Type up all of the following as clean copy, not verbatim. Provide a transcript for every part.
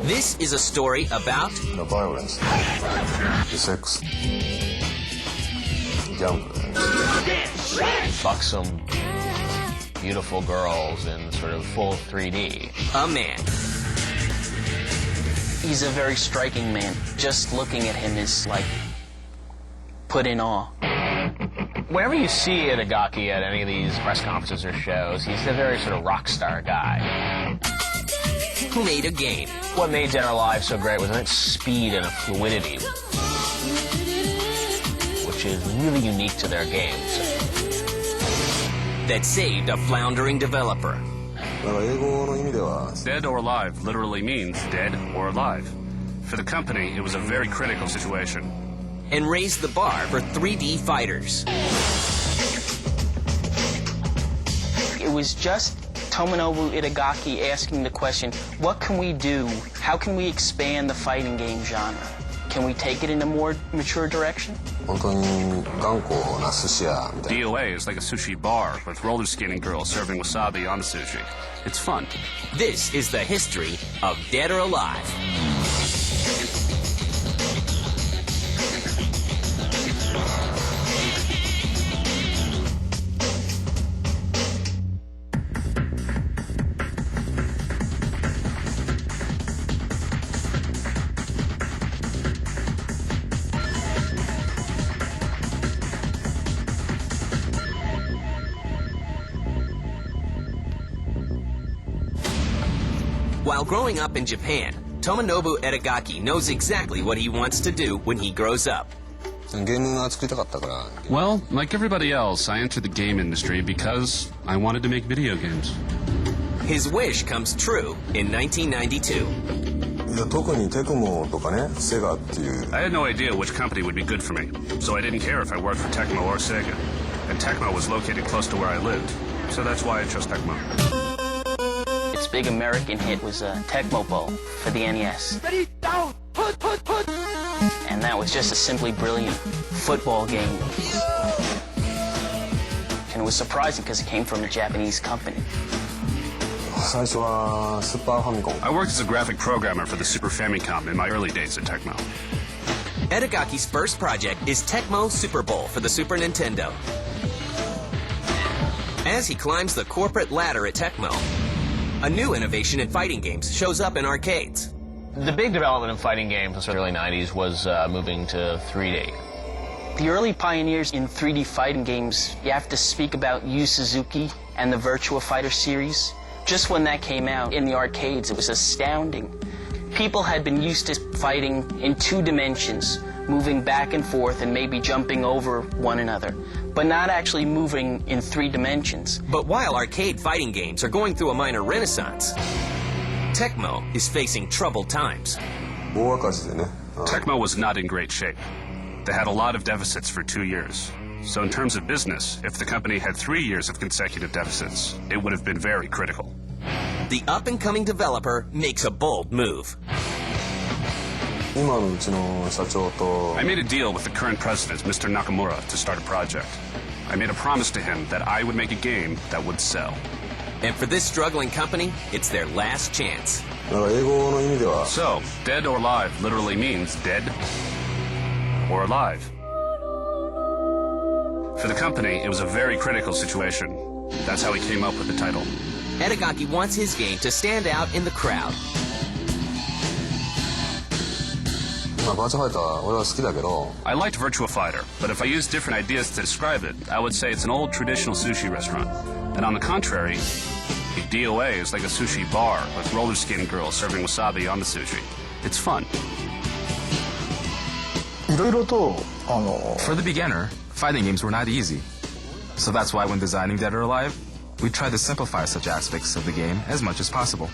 This is a story about the violence, the sex, gambling. Buxom, beautiful girls in sort of full 3D. a man. He's a very striking man. Just looking at him is like put in awe. Whenever you see Itagaki at any of these press conferences or shows, he's a very sort of rock star guy. Who made a game What made Dead or Alive so great was its speed and fluidity, which is really unique to their games. that saved a floundering developer. だから英語の意味では Dead or alive literally means dead or alive. For the company, it was a very critical situation. And raised the bar for 3D fighters. It was just Tomonobu Itagaki asking the question, what can we do? How can we expand the fighting game genre? Can we take it in a more mature direction? 本当に頑固な寿司屋みたいな。 DOA is like a sushi bar with roller skating girls serving wasabi on the sushi. It's fun. This is the history of Dead or Alive. While growing up in Japan, Tomonobu Itagaki knows exactly what he wants to do when he grows up. ゲームが作りたかったから。 Well, like everybody else, I entered the game industry because I wanted to make video games. His wish comes true in 1992. いや特にテクモとかね、セガっていう。 I had no idea which company would be good for me, so I didn't care if I worked for TECMO or Sega. And TECMO was located close to where I lived, so that's why I chose TECMO. Its big American hit was TECMO Bowl for the NES. Ready, down, put. And that was just a simply brilliant football game. And it was surprising because it came from a Japanese company. 最初はスーパーファミコン。 I worked as a graphic programmer for the Super Famicom in my early days at TECMO. Itagaki's first project is TECMO Super Bowl for the Super Nintendo. As he climbs the corporate ladder at TECMO, a new innovation in fighting games shows up in arcades. The big development in fighting games in the early 90s was moving to 3D. The early pioneers in 3D fighting games, you have to speak about Yu Suzuki and the Virtua Fighter series. Just when that came out in the arcades, it was astounding. People had been used to fighting in 2 dimensions, moving back and forth and maybe jumping over one another, but not actually moving in 3 dimensions. But while arcade fighting games are going through a minor renaissance, TECMO is facing troubled times. 大赤字でね。 TECMO was not in great shape. They had a lot of deficits for 2 years. So in terms of business, if the company had 3 years of consecutive deficits, it would have been very critical. The up-and-coming developer makes a bold move. 今のうちの社長と I made a deal with the current president, Mr. Nakamura, to start a project. I made a promise to him that I would make a game that would sell. And for this struggling company, it's their last chance. だから英語の意味では So, dead or alive literally means dead or alive. For the company, it was a very critical situation. That's how he came up with the title. Itagaki wants his game to stand out in the crowd. まあバーチャファイターは俺は好きだけど I liked Virtua Fighter, but if I used different ideas to describe it, I would say it's an old traditional sushi restaurant. And on the contrary, the DOA is like a sushi bar with roller skating girls serving wasabi on the sushi. It's fun. いろいろとFor the beginner, fighting games were not easy. So that's why when designing Dead or Alive, we tried to simplify such aspects of the game as much as possible.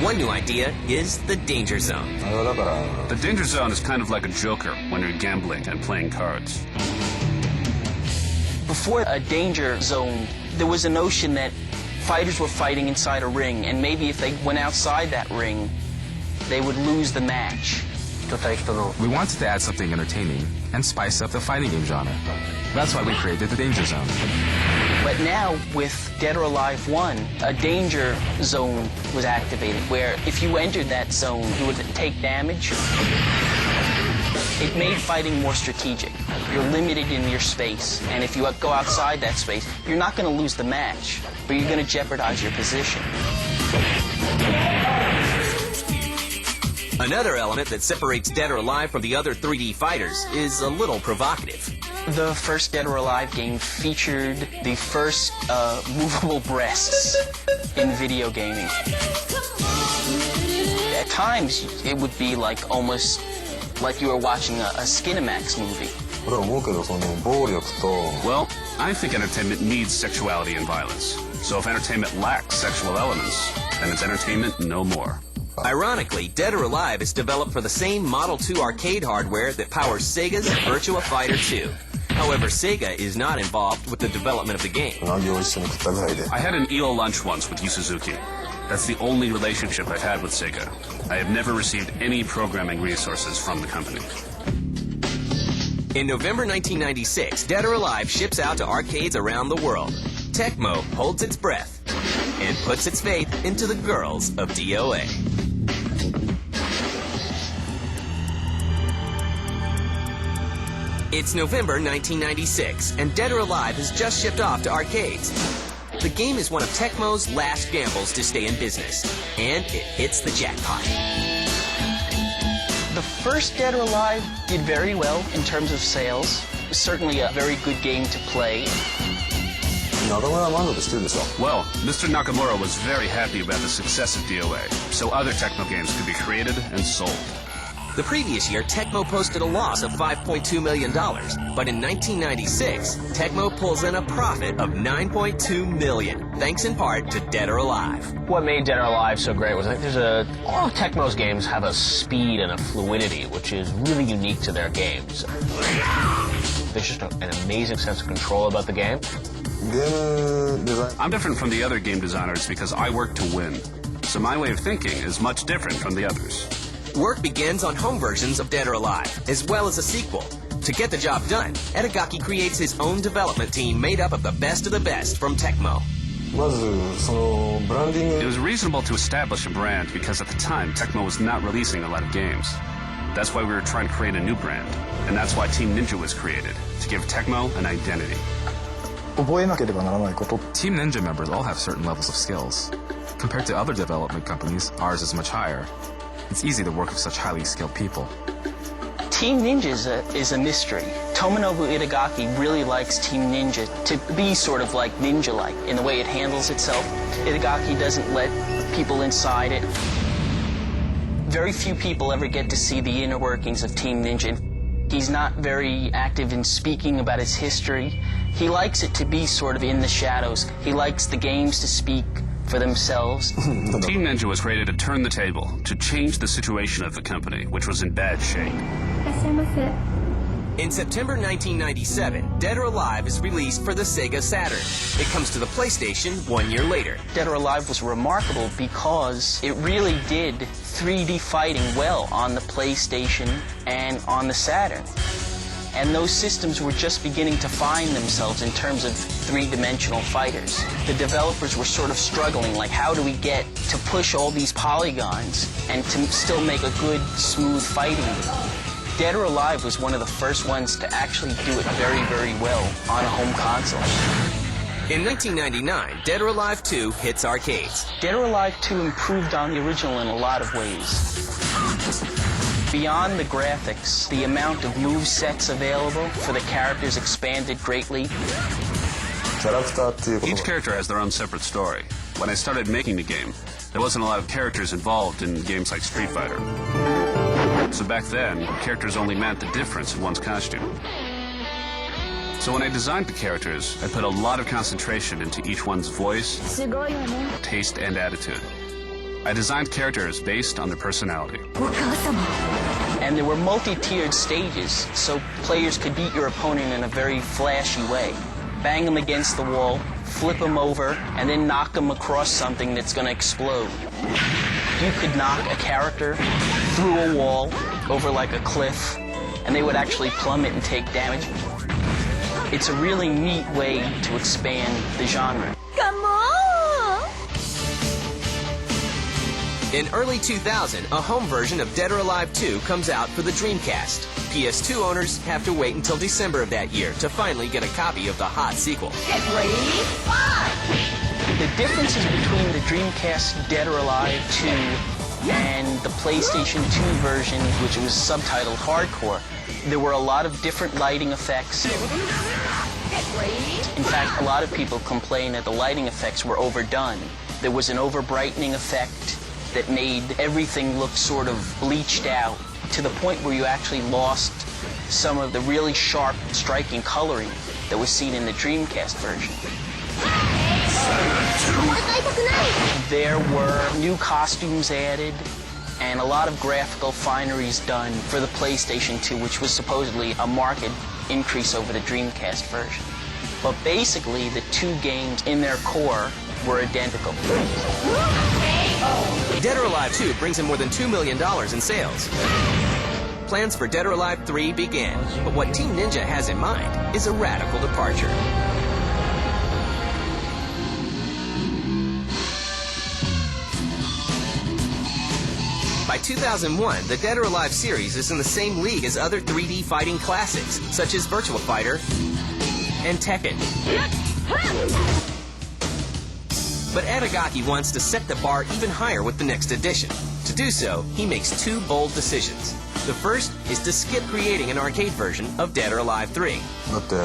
One new idea is the danger zone. あれはだから The danger zone is kind of like a joker when you're gambling and playing cards. Before a danger zone, there was a notion that fighters were fighting inside a ring, and maybe if they went outside that ring, they would lose the match. We wanted to add something entertaining and spice up the fighting game genre. That's why we created the Danger Zone. But But now, with Dead or Alive 1, a danger zone was activated, where if you entered that zone, you would take damage. It made fighting more strategic. You're limited in your space, and if you go outside that space, you're not going to lose the match, but you're going to jeopardize your position. Another element that separates Dead or Alive from the other 3D fighters is a little provocative. The first Dead or Alive game featured the first movable breasts in video gaming. At times, it would be like almost like you were watching a Skinamax movie. 俺は思うけど、その暴力と Well, I think entertainment needs sexuality and violence. So if entertainment lacks sexual elements, then it's entertainment no more. Ironically, Dead or Alive is developed for the same Model 2 arcade hardware that powers Sega's Virtua Fighter 2. However, Sega is not involved with the development of the game. うなぎを一緒に食ったぐらいで I had an eel lunch once with Yu Suzuki. That's the only relationship I've had with Sega. I have never received any programming resources from the company. In November 1996, Dead or Alive ships out to arcades around the world. TECMO holds its breath and puts its faith into the girls of DOA. It's November 1996, and Dead or Alive has just shipped off to arcades. The game is one of TECMO's last gambles to stay in business, and it hits the jackpot. The first Dead or Alive did very well in terms of sales. It was certainly a very good game to play. 中村は満足してるでしょ Well, Mr. Nakamura was very happy about the success of DOA, so other Tecmo games could be created and sold. The previous year, TECMO posted a loss of $5.2 million, but in 1996, TECMO pulls in a profit of $9.2 million, thanks in part to Dead or Alive. What made Dead or Alive so great was that all of Tecmo's games have a speed and a fluidity which is really unique to their games. There's just an amazing sense of control about the game. ゲームデザイン I'm different from the other game designers because I work to win. So my way of thinking is much different from the others. Work begins on home versions of Dead or Alive, as well as a sequel. To get the job done, Itagaki creates his own development team made up of the best from TECMO. まずそのブランディン It グ was reasonable to establish a brand because at the time, Tecmo was not releasing a lot of games. That's why we were trying to create a new brand. And that's why Team Ninja was created, to give Tecmo an identity. 覚えなければならないこと Team Ninja members all have certain levels of skills. Compared to other development companies, ours is much higher. It's easy to work with such highly skilled people. Team Ninja is a mystery. Tomonobu Itagaki really likes Team Ninja to be sort of like Ninja-like in the way it handles itself. Itagaki doesn't let people inside it. Very few people ever get to see the inner workings of Team Ninja. He's not very active in speaking about its history. He likes it to be sort of in the shadows. He likes the games to speak for themselves. Team Ninja was created to turn the table, to change the situation of the company, which was in bad shape. In September 1997, Dead or Alive is released for the Sega Saturn. It comes to the PlayStation 1 year later. Dead or Alive was remarkable because it really did 3D fighting well on the PlayStation and on the Saturn. And those systems were just beginning to find themselves in terms of three-dimensional fighters. The developers were sort of struggling, like how do we get to push all these polygons and to still make a good, smooth fighting game? Dead or Alive was one of the first ones to actually do it very, very well on a home console. In 1999, Dead or Alive 2 hits arcades. Dead or Alive 2 improved on the original in a lot of ways. Beyond the graphics, the amount of move sets available for the characters expanded greatly. キャラクターっていうこと Each character has their own separate story. When I started making the game, there wasn't a lot of characters involved in games like Street Fighter. So back then, characters only meant the difference in one's costume. So when I designed the characters, I put a lot of concentration into each one's voice, taste, and attitude. I designed characters based on their personality. And there were multi-tiered stages, so players could beat your opponent in a very flashy way. Bang them against the wall, flip them over, and then knock them across something that's going to explode. You could knock a character through a wall over like a cliff, and they would actually plummet and take damage. It's a really neat way to expand the genre. Come on! In early 2000, a home version of Dead or Alive 2 comes out for the Dreamcast. PS2 owners have to wait until December of that year to finally get a copy of the hot sequel. Get ready, fight! The differences between the Dreamcast Dead or Alive 2 and the PlayStation 2 version, which was subtitled Hardcore, there were a lot of different lighting effects. Get ready! In fact, a lot of people complained that the lighting effects were overdone. There was an over-brightening effect that made everything look sort of bleached out to the point where you actually lost some of the really sharp, striking coloring that was seen in the Dreamcast version. There were new costumes added and a lot of graphical fineries done for the PlayStation 2, which was supposedly a marked increase over the Dreamcast version. But basically, the two games in their core were identical. Dead or Alive 2 brings in more than $2 million in sales. Plans for Dead or Alive 3 begin, but what Team Ninja has in mind is a radical departure. By 2001, the Dead or Alive series is in the same league as other 3D fighting classics, such as Virtua Fighter and Tekken. But Itagaki wants to set the bar even higher with the next edition. To do so, he makes two bold decisions. The first is to skip creating an arcade version of Dead or Alive 3. だって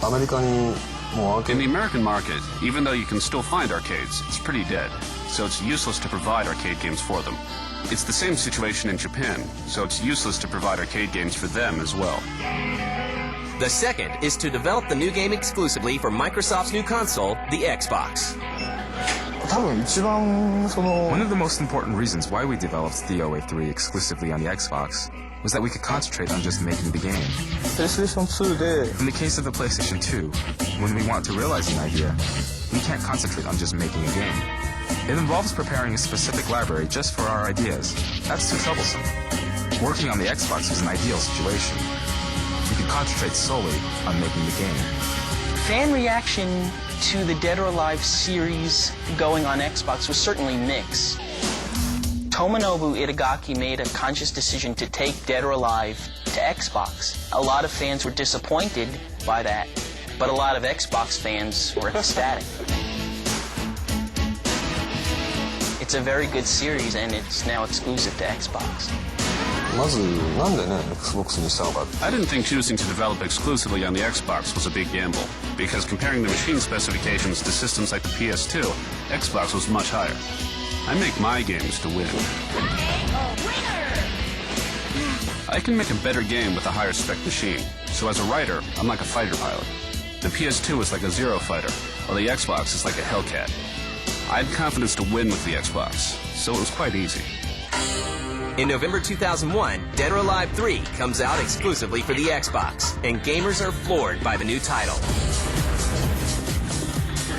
アメリカにもうアーケー In ド the American market, even though you can still find arcades, it's pretty dead, so it's useless to provide arcade games for them. It's the same situation in Japan, so it's useless to provide arcade games for them as well. The second is to develop the new game exclusively for Microsoft's new console, the Xbox. 多分一番その One of the most important reasons why we developed the OA3 exclusively on the Xbox was that we could concentrate on just making the game. プレイステーション2で In the case of the PlayStation 2, when we want to realize an idea, we can't concentrate on just making a game. It involves preparing a specific library just for our ideas. That's too troublesome. Working on the Xbox was an ideal situation. We could concentrate solely on making the game. Fan reaction to the Dead or Alive series going on Xbox was certainly mixed. Tomonobu Itagaki made a conscious decision to take Dead or Alive to Xbox. A lot of fans were disappointed by that, but a lot of Xbox fans were ecstatic. It's a very good series and it's now exclusive to Xbox. まずなんでね Xbox にしたのか I didn't think choosing to develop exclusively on the Xbox was a big gamble, because comparing the machine specifications to systems like the PS2, Xbox was much higher. I make my games to win. I can make a better game with a higher spec machine, so as a writer, I'm like a fighter pilot. The PS2 is like a Zero fighter, while the Xbox is like a Hellcat. I had confidence to win with the Xbox, so it was quite easy. In November 2001, Dead or Alive 3 comes out exclusively for the Xbox, and gamers are floored by the new title.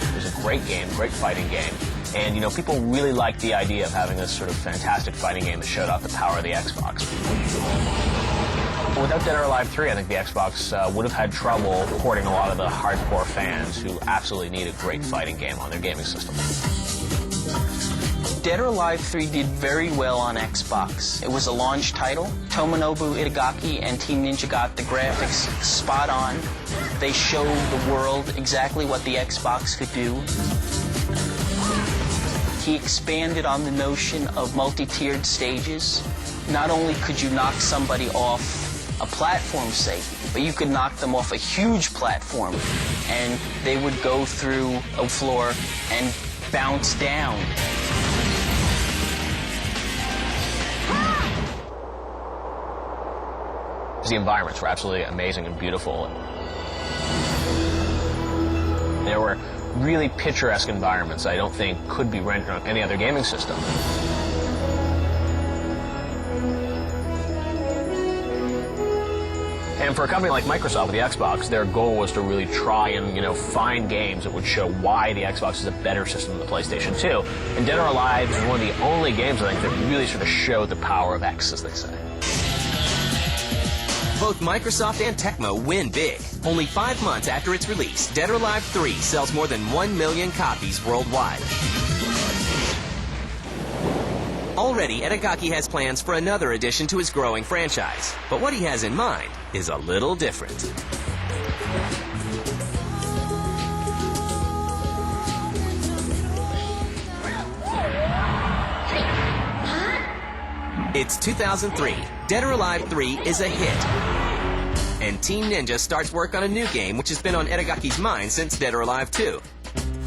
It was a great game, great fighting game. And, you know, people really liked the idea of having this sort of fantastic fighting game that showed off the power of the Xbox. But without Dead or Alive 3, I think the Xbox would have had trouble porting a lot of the hardcore fans who absolutely need a great fighting game on their gaming system. Dead or Alive 3 did very well on Xbox. It was a launch title. Tomonobu Itagaki and Team Ninja got the graphics spot on. They showed the world exactly what the Xbox could do. He expanded on the notion of multi-tiered stages. Not only could you knock somebody off a platform, say, but you could knock them off a huge platform, and they would go through a floor and bounce down. The environments were absolutely amazing and beautiful. There were really picturesque environments I don't think could be rendered on any other gaming system. And for a company like Microsoft with the Xbox, their goal was to really try and, you know, find games that would show why the Xbox is a better system than the PlayStation 2. And Dead or Alive is one of the only games, I think, that really sort of showed the power of X, as they say. Both Microsoft and TECMO win big. Only 5 months after its release, Dead or Alive 3 sells more than 1 million copies worldwide. Already, Itagaki has plans for another addition to his growing franchise. But what he has in mind is a little different. It's 2003. Dead or Alive 3 is a hit. And Team Ninja starts work on a new game which has been on Itagaki's mind since Dead or Alive 2.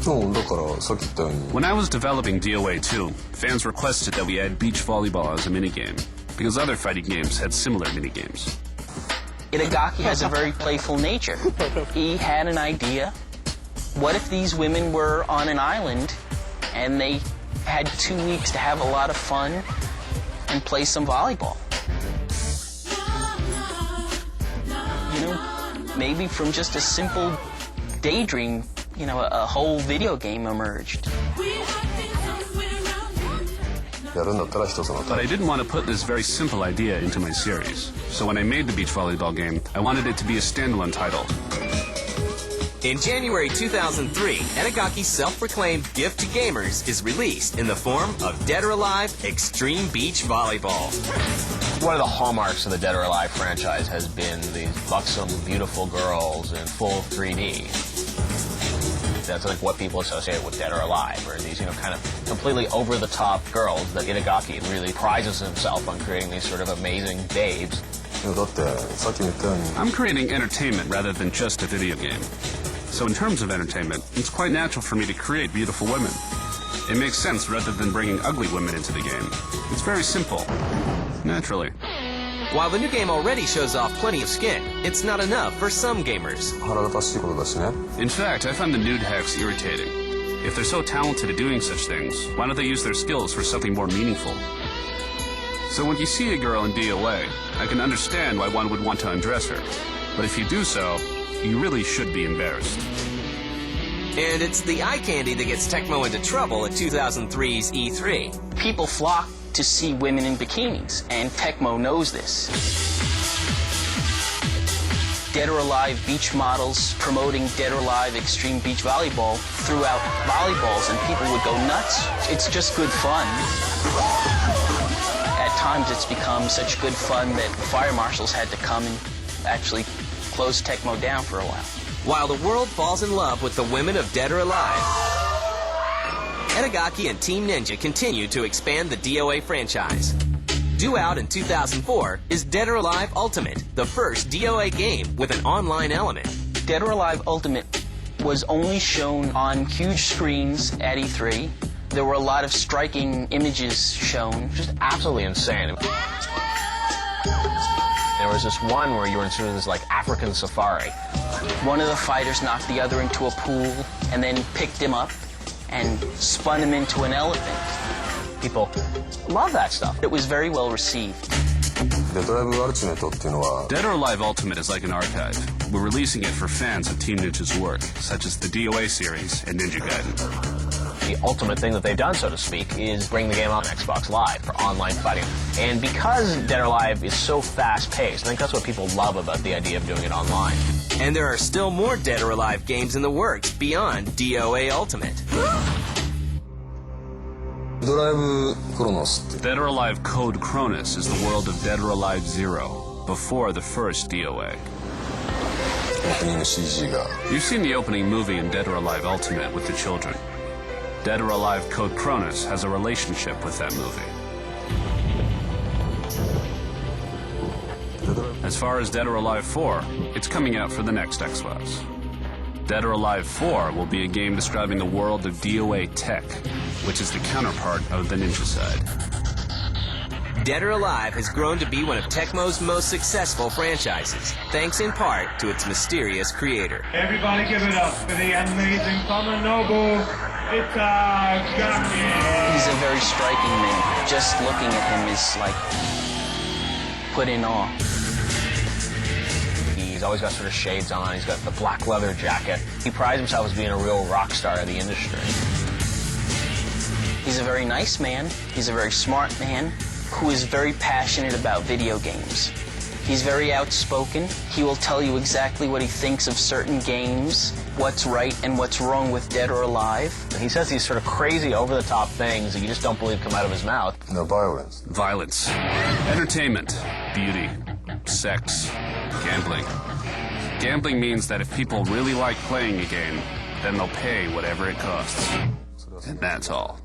だからさっき言ったように When I was developing DOA 2, fans requested that we add beach volleyball as a minigame, because other fighting games had similar minigames. Itagaki has a very playful nature. He had an idea. What if these women were on an island and they had 2 weeks to have a lot of fun and play some volleyball? You know, maybe from just a simple daydream, you know, a whole video game emerged. やるんだったら一つの But I didn't want to put this very simple idea into my series. So when I made the beach volleyball game, I wanted it to be a standalone title. In January 2003, Itagaki's self-proclaimed gift to gamers is released in the form of Dead or Alive Extreme Beach Volleyball. One of the hallmarks of the Dead or Alive franchise has been these buxom, beautiful girls in full 3D. That's like what people associate with Dead or Alive, or these, you know, kind of completely over-the-top girls that Itagaki really prides himself on creating these sort of amazing babes. いやだってさっきも言ったように I'm creating entertainment rather than just a video game. So in terms of entertainment, it's quite natural for me to create beautiful women. It makes sense rather than bringing ugly women into the game. It's very simple. Naturally. While the new game already shows off plenty of skin, it's not enough for some gamers. 腹立たしいことだしね In fact, I find the nude hacks irritating. If they're so talented at doing such things, why don't they use their skills for something more meaningful? So when you see a girl in DOA, I can understand why one would want to undress her. But if you do so, you really should be embarrassed. And it's the eye candy that gets TECMO into trouble at 2003's E3. People flock to see women in bikinis, and TECMO knows this. Dead or Alive beach models promoting Dead or Alive Extreme Beach Volleyball threw out volleyballs, and people would go nuts. It's just good fun. At times it's become such good fun that fire marshals had to come and actually close TECMO down for a while. While the world falls in love with the women of Dead or Alive, Itagaki and Team Ninja continue to expand the DOA franchise. Due out in 2004 is Dead or Alive Ultimate, the first DOA game with an online element. Dead or Alive Ultimate was only shown on huge screens at E3. There were a lot of striking images shown. Just absolutely insane. There was this one where you were in sort of this like African safari. One of the fighters knocked the other into a pool and then picked him up and spun him into an elephant. People love that stuff. It was very well received. デドライブアルティメットっていうのは Dead or Alive Ultimate is like an archive. We're releasing it for fans of Team Ninja's work, such as the DOA series and Ninja Gaiden. The ultimate thing that they've done, so to speak, is bring the game on Xbox Live for online fighting. And because Dead or Alive is so fast-paced, I think that's what people love about the idea of doing it online. And there are still more Dead or Alive games in the works beyond DOA Ultimate. ドライブクロノスって Dead or Alive Code Cronus is the world of Dead or Alive 0, before the first DOA. オープニング CG が You've seen the opening movie in Dead or Alive Ultimate with the children. Dead or Alive Code Cronus has a relationship with that movie. As far as Dead or Alive 4, it's coming out for the next Xbox. Dead or Alive 4 will be a game describing the world of DOA Tech, which is the counterpart of the Ninja side. Dead or Alive has grown to be one of TECMO's most successful franchises, thanks in part to its mysterious creator. Everybody give it up for the amazing Tomonobu Itagaki. He's a very striking man. Just looking at him is like put in awe. He's always got sort of shades on. He's got the black leather jacket. He prides himself as being a real rock star of the industry. He's a very nice man. He's a very smart man who is very passionate about video games. He's very outspoken. He will tell you exactly what he thinks of certain games, what's right and what's wrong with Dead or Alive. He says these sort of crazy, over-the-top things that you just don't believe come out of his mouth. No violence. Violence. Entertainment. Beauty. Sex. Gambling. Gambling means that if people really like playing a game, then they'll pay whatever it costs. And that's all.